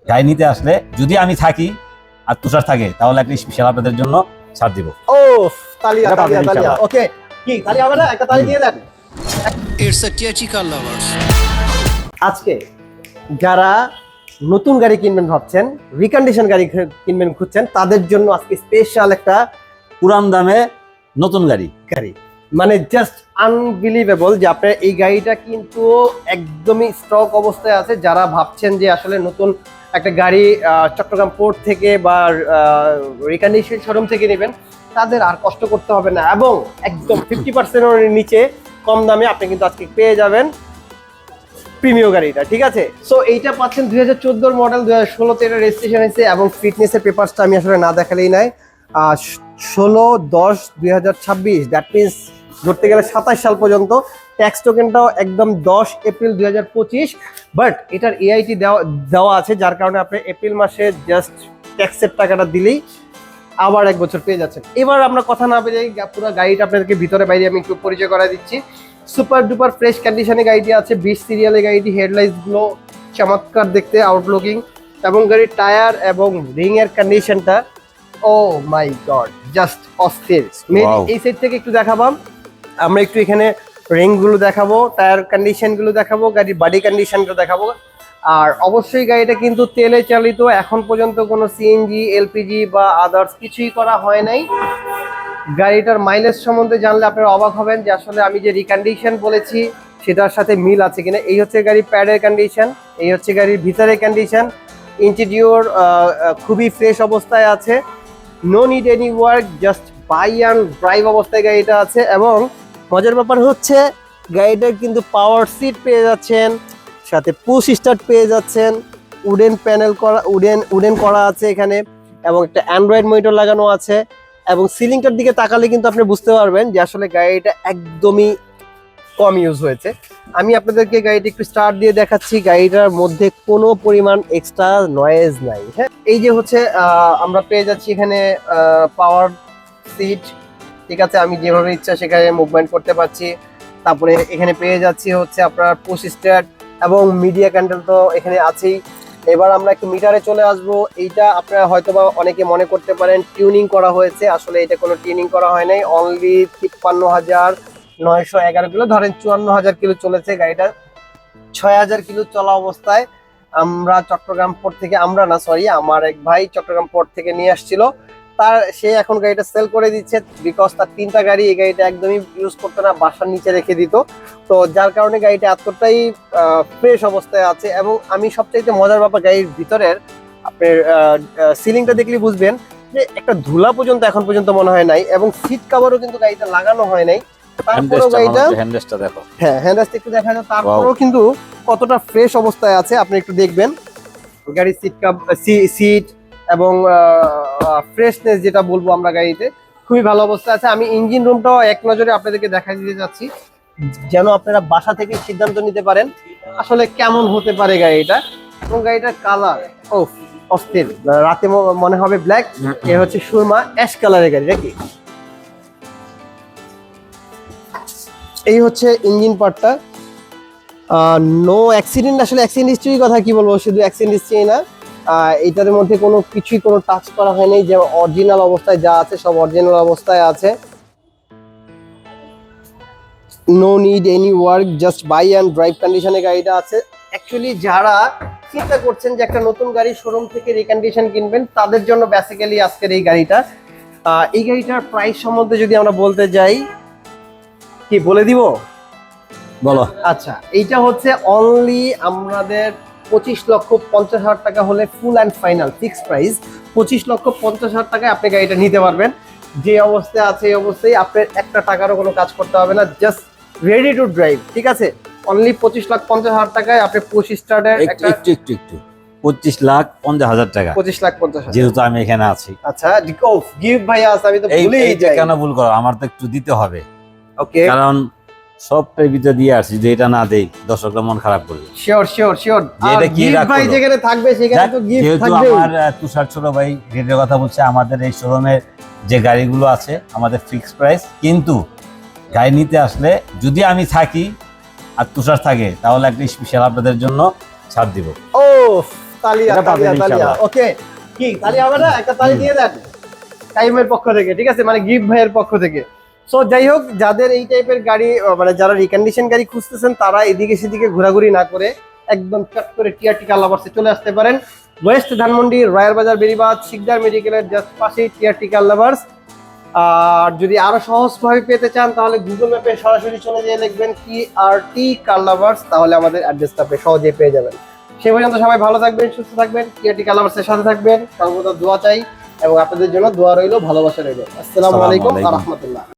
গাড়ি নিতে আসলে যদি আমি থাকি আর তুষার থাকে তাহলে একটা স্পেশাল আপনাদের জন্য ছাড় দিব। ও তালিয়া এটা তালিয়া পাবেন তালিয়া ইনশাআল্লাহ। ওকে কি তালি হবে না একটা তালি দিয়ে দেন। It's a theatrical lovers. আজকে যারা নতুন গাড়ি কিনবেন ভাবছেন, রিকন্ডিশন গাড়ি কিনবেন খুঁজছেন, তাদের জন্য আজকে স্পেশাল একটা পুরান দামে নতুন গাড়ি। গাড়ি, মানে জাস্ট আনবিলিভেবল যে আপনার এই গাড়িটা কিন্তু একদমই স্টক অবস্থায় আছে। যারা ভাবছেন যে আসলে নতুন একটা গাড়ি চট্টগ্রাম পোর্ট থেকে বা রিকন্ডিশন শোরুম থেকে নেবেন, তাদের আর কষ্ট করতে হবে না এবং একদম 50%-এর নিচে কম দামে আপনি কিন্তু আজকে পেয়ে যাবেন প্রিমিয়াম গাড়িটা। ঠিক আছে, সো এইটা পাচ্ছেন 2014 মডেল, 2016 তে এটা রেজিস্ট্রেশন হয়েছে এবং ফিটনেসের পেপারসটা আমি আসলে না দেখালেই নাই। 16/10/2026, দ্যাট মিনস ধরতে গেলে 27 সাল পর্যন্ত। ট্যাক্স টোকেনটাও একদম 10 এপ্রিল 2025, বাট এটার এআইটি দেওয়া আছে, যার কারণে আপনি এপ্রিল মাসে জাস্ট ট্যাক্সের টাকাটা দিলেই আবার 1 বছর পেয়ে যাচ্ছেন। এবার আমরা কথা না বেরিয়ে পুরো গাড়িটা আপনাদেরকে ভিতরে বাইরে আমি একটু পরিচয় করা দিচ্ছি। সুপার ডুপার ফ্রেশ কন্ডিশনে গাড়িটি আছে, 20 সিরিয়ালের গাড়িটি, হেডলাইটস গুলো চমৎকার দেখতে, আউটলুকিং, এবং গাড়ির টায়ার এবং রিং এর কন্ডিশনটা ও মাই গড জাস্ট অস্থির। Wow. এই সাইড থেকে একটু দেখাবাম, আমরা একটু এখানে রিং গুলো দেখাবো, টায়ার কন্ডিশন গুলো দেখাবো, গাড়ির বডি কন্ডিশনটা দেখাবো। আর অবশ্যই গাড়িটা কিন্তু তেলে চালিত, এখন পর্যন্ত কোনো সিএনজি, এলপিজি বা আদার্স কিছুই করা হয় নাই। গাড়িটার মাইলেজ সম্বন্ধে জানলে আপনারা অবাক হবেন যে আসলে আমি যে রিকন্ডিশন বলেছি সেটার সাথে মিল আছে কিনা। এই হচ্ছে গাড়ির প্যাডের কন্ডিশন, এই হচ্ছে গাড়ির ভিতরের কন্ডিশন, ইন্টেরিয়র খুবই ফ্রেশ অবস্থায় আছে, no need any work, just buy and drive অবস্থায় গাড়িটা আছে। এবং মজার ব্যাপার হচ্ছে গাড়িটার কিন্তু পাওয়ার সিট পেয়ে যাচ্ছেন, সাথে পুশ স্টার্ট পেয়ে যাচ্ছেন, উডেন প্যানেল করা, উডেন করা আছে এখানে, এবং একটা অ্যান্ড্রয়েড মনিটর লাগানো আছে। এবং সিলিংটার দিকে তাকালে কিন্তু আপনি বুঝতে পারবেন যে আসলে গাড়িটা একদমই কম ইউজ হয়েছে। আমি আপনাদেরকে গাড়িটা একটু স্টার্ট দিয়ে দেখাচ্ছি, গাড়িটার মধ্যে কোনো পরিমাণ এক্সট্রা নয়েজ নাই। হ্যাঁ, এই যে হচ্ছে আমরা পেয়ে যাচ্ছি এখানে পাওয়ার সিট, ঠিক আছে, আমি যেভাবে ইচ্ছা সেখানে মুভমেন্ট করতে পারছি। তারপরে এখানে পেয়ে যাচ্ছি হচ্ছে আপনার পুশ স্টার্ট এবং মিডিয়া ক্যান্ডেল তো এখানে আছেই। এবার আমরা একটু মিটারে চলে আসব। এইটা আপনারা হয়তোবা অনেকে মনে করতে পারেন টিউনিং করা হয়েছে, আসলে এটা কোনো টিউনিং করা হয় নাই। অনলি 53,911 কিলো, ধরেন 54,000 কিলো চলেছে গাড়িটা। 6,000 কিলো চলা অবস্থায় আমরা চট্টগ্রাম পোর্ট থেকে, আমরা না সরি আমার এক ভাই চট্টগ্রাম পোর্ট থেকে নিয়ে আসছিল, সে এখন গাড়িটা সেল করে দিচ্ছে, বিকজ তার 3টা গাড়ি, এই গাড়িটা একদমই ইউজ করতো না, বাসার নিচে রেখে দিত। তো যার কারণে গাড়িটা এতটাই ফ্রেশ অবস্থায় আছে। এবং আমি সবচাইতে মজার ব্যাপার, গাড়ির ভিতরের আপনার সিলিংটা দেখলে বুঝবেন যে একটা ধুলা পর্যন্ত এখন পর্যন্ত মনে হয় নাই, এবং সিট কভারও কিন্তু গাড়িটা লাগানো হয় নাই। তারপরেও গাড়িটা, হ্যান্ডেলটা দেখো, হ্যাঁ হ্যান্ডেলটা একটু দেখা যায়, তারপরেও কিন্তু কতটা ফ্রেশ অবস্থায় আছে আপনি একটু দেখবেন। গাড়ির সিট এবং ফ্রেশনেস যেটা বলবো আমরা, গাড়িতে খুবই ভালো অবস্থায় আছে। আমি ইঞ্জিন রুমটাও এক নজরে আপনাদেরকে দেখাই দিতে যাচ্ছি, যেন আপনারা বাসা থেকে সিদ্ধান্ত নিতে পারেন আসলে কেমন হতে পারে গাড়িটা। এবং গাড়িটার কালার ও অস্থির, রাতে মনে হবে ব্ল্যাক, এ হচ্ছে সুরমা অ্যাশ কালারের গাড়ি নাকি। এই হচ্ছে ইঞ্জিন পার্টটা, নো অ্যাক্সিডেন্ট, আসলে অ্যাক্সিডেন্ট হিস্ট্রির কথা কি বলবো, শুধু অ্যাক্সিডেন্ট হিস্ট্রি না, এইটার মধ্যে কোনো কিছুই কোনো টাচ করা হয়নি, যে অরিজিনাল অবস্থায় যা আছে সব অরিজিনাল অবস্থায় আছে। No need any work, just buy and drive কন্ডিশনে গাড়িটা আছে। অ্যাকচুয়ালি যারা চিন্তা করছেন যে একটা নতুন গাড়ি শোরুম থেকে রিকন্ডিশন কিনবেন, তাদের জন্য বেসিক্যালি আজকের এই গাড়িটা। এই গাড়িটার প্রাইস সম্বন্ধে যদি আমরা বলতে যাই, কি বলে দিব, বলো। আচ্ছা, এইটা হচ্ছে অনলি আমাদের 25,50,000 টাকা হলে full and final fixed price. 25,50,000 টাকায় আপনি গাড়িটা নিতে পারবেন। যে অবস্থায় আছে এই অবস্থায়, আপনার একটা টাকারও কোনো কাজ করতে হবে না, জাস্ট রেডি টু ড্রাইভ। ঠিক আছে, অনলি 25,50,000 টাকায় আপনি পুশ স্টার্টের একটা, একটু 25,50,000 টাকা, 25,50,000, যেহেতু আমি এখানে আছি। আচ্ছা গিফট ভাইয়া আছে, আমি তো ভুলেই এইটা যাই। কেন ভুল করো, আমার তো একটু দিতে হবে, ওকে, কারণ সবটাই ভিতরে দিয়ে আসছি, যে এটা না দেই দর্শকরা মন খারাপ করবে। শিওর শিওর শিওর, যে এটা কি গিফট ভাই রাখলো? যেখানে থাকবে সেখানে তো গিফট যেহেতু থাকবে। আমার তুষার ছোট ভাই রেটের কথা বলছে, আমাদের এই শোরুমের যে গাড়িগুলো আছে আমাদের ফিক্স প্রাইস, কিন্তু গাড়ি নিতে আসলে যদি আমি থাকি আর তুষার থাকে তাহলে একটা স্পেশাল আপনাদের জন্য ছাড় দিব। ও তালিয়া এটা পাবেন তালিয়া তালিয়া ইনশাআল্লাহ। ওকে কি তালি হবে না একটা তালি দিয়ে দেন কাইমের পক্ষ থেকে ঠিক আছে মানে গিফট ভাইয়ের পক্ষ থেকে সো যাই হোক যাদের এই টাইপের গাড়ি মানে যারা রিকন্ডিশন গাড়ি খুঁজতেছেন তারা এদিকে সেদিকে ঘোরাঘুরি না করে একদম চট করে টিআরটি কার লাভার্সে চলে আসতে পারেন ওয়েস্ট ধানমন্ডি রয়্যাল বাজার বেরিবাদ শিকদার মেডিকেলের জাস্ট পাশেই টিআরটি কার লাভার্স আর যদি আরো সহজভাবে পেতে চান তাহলে গুগল ম্যাপে সরাসরি চলে যেয়ে লিখবেন টিআরটি কার লাভার্স তাহলে আমাদের অ্যাড্রেসটা সহজেই পেয়ে যাবেন সে পর্যন্ত সবাই ভালো থাকবেন সুস্থ থাকবেন টিআরটি কার লাভার্সের সাথে থাকবেন সর্বদা দোয়া চাই এবং আপনাদের জন্য দোয়া রইলো ভালোবাসা রইলো আসসালামু আলাইকুম ওয়া রাহমাতুল্লাহ